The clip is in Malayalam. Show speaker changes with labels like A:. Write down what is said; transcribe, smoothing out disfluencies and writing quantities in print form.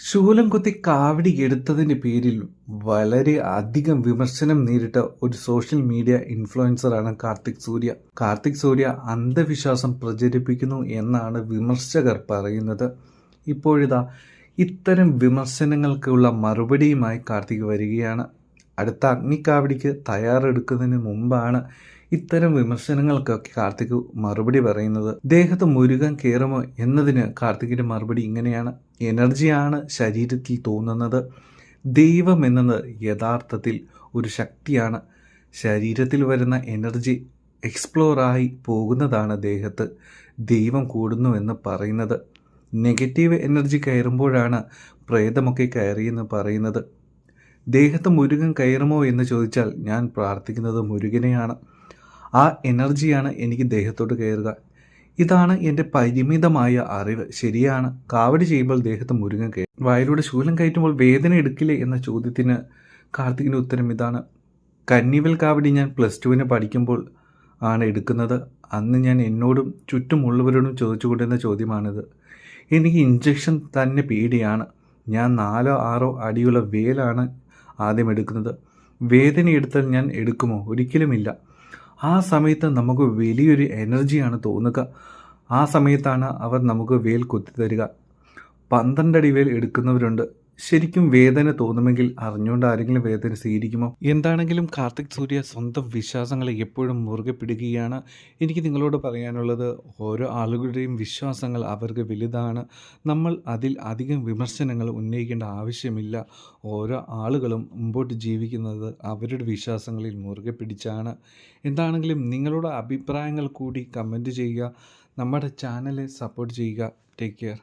A: ശൂലം കുത്തി കാവടി എടുത്തതിൻ്റെ പേരിൽ വളരെ അധികം വിമർശനം നേരിട്ട ഒരു സോഷ്യൽ മീഡിയ ഇൻഫ്ലുവൻസറാണ് കാർത്തിക് സൂര്യ. കാർത്തിക് സൂര്യ അന്ധവിശ്വാസം പ്രചരിപ്പിക്കുന്നു എന്നാണ് വിമർശകർ പറയുന്നത്. ഇപ്പോഴിതാ ഇത്തരം വിമർശനങ്ങൾക്കുള്ള മറുപടിയുമായി കാർത്തിക് വരികയാണ്. അടുത്ത അഗ്നിക്കാവടിക്ക് തയ്യാറെടുക്കുന്നതിന് മുമ്പാണ് ഇത്തരം വിമർശനങ്ങൾക്കൊക്കെ കാർത്തിക് മറുപടി പറയുന്നത്. ദേഹത്ത് മുരുകൻ കയറുമോ എന്നതിന് കാർത്തികിൻ്റെ മറുപടി ഇങ്ങനെയാണ്: എനർജിയാണ് ശരീരത്തിൽ തോന്നുന്നത്. ദൈവം എന്നത് യഥാർത്ഥത്തിൽ ഒരു ശക്തിയാണ്. ശരീരത്തിൽ വരുന്ന എനർജി എക്സ്പ്ലോറായി പോകുന്നതാണ് ദേഹത്ത് ദൈവം കൂടുന്നുവെന്ന് പറയുന്നത്. നെഗറ്റീവ് എനർജി കയറുമ്പോഴാണ് പ്രേതമൊക്കെ കയറിയെന്ന് പറയുന്നത്. ദേഹത്ത് മുരുകൻ കയറുമോ എന്ന് ചോദിച്ചാൽ ഞാൻ പ്രാർത്ഥിക്കുന്നത് മുരുകനെയാണ്. ആ എനർജിയാണ് എനിക്ക് ദേഹത്തോട്ട് കയറുക. ഇതാണ് എൻ്റെ പരിമിതമായ അറിവ്. ശരിയാണ്, കാവടി ചെയ്യുമ്പോൾ ദേഹത്ത് മുരുകൻ കയറും. വായിലൂടെ ശൂലം കയറ്റുമ്പോൾ വേദന എടുക്കില്ലേ എന്ന ചോദ്യത്തിന് കാർത്തികിൻ്റെ ഉത്തരം ഇതാണ്: കന്നിവൽ കാവടി ഞാൻ +2 പഠിക്കുമ്പോൾ ആണ് എടുക്കുന്നത്. അന്ന് ഞാൻ എന്നോടും ചുറ്റുമുള്ളവരോടും ചോദിച്ചുകൊണ്ടിരുന്ന ചോദ്യമാണിത്. എനിക്ക് ഇഞ്ചക്ഷൻ തന്നെ പേടിയാണ്. ഞാൻ 4-6 അടിയുള്ള വേലാണ് ആദ്യം എടുക്കുന്നത്. വേദന എടുത്താൽ ഞാൻ എടുക്കുമോ? ഒരിക്കലുമില്ല. ആ സമയത്ത് നമുക്ക് വലിയൊരു എനർജിയാണ് തോന്നുക. ആ സമയത്താണ് അവർ നമുക്ക് വേൽ കുത്തിത്തരിക. 12 അടി വേൽ എടുക്കുന്നവരുണ്ട്. ശരിക്കും വേദന തോന്നുമെങ്കിൽ അറിഞ്ഞുകൊണ്ട് ആരെങ്കിലും വേദന സ്വീകരിക്കുമോ? എന്താണെങ്കിലും കാർത്തിക് സൂര്യ സ്വന്തം വിശ്വാസങ്ങളെ എപ്പോഴും മുറുകെ പിടിക്കുകയാണ്. എനിക്ക് നിങ്ങളോട് പറയാനുള്ളത്, ഓരോ ആളുകളുടെയും വിശ്വാസങ്ങൾ അവർക്ക് വലുതാണ്. നമ്മൾ അതിൽ അധികം വിമർശനങ്ങൾ ഉന്നയിക്കേണ്ട ആവശ്യമില്ല. ഓരോ ആളുകളും മുമ്പോട്ട് ജീവിക്കുന്നത് അവരുടെ വിശ്വാസങ്ങളിൽ മുറുകെ പിടിച്ചാണ്. എന്താണെങ്കിലും നിങ്ങളുടെ അഭിപ്രായങ്ങൾ കൂടി കമൻറ്റ് ചെയ്യുക. നമ്മുടെ ചാനലെ സപ്പോർട്ട് ചെയ്യുക. Take care.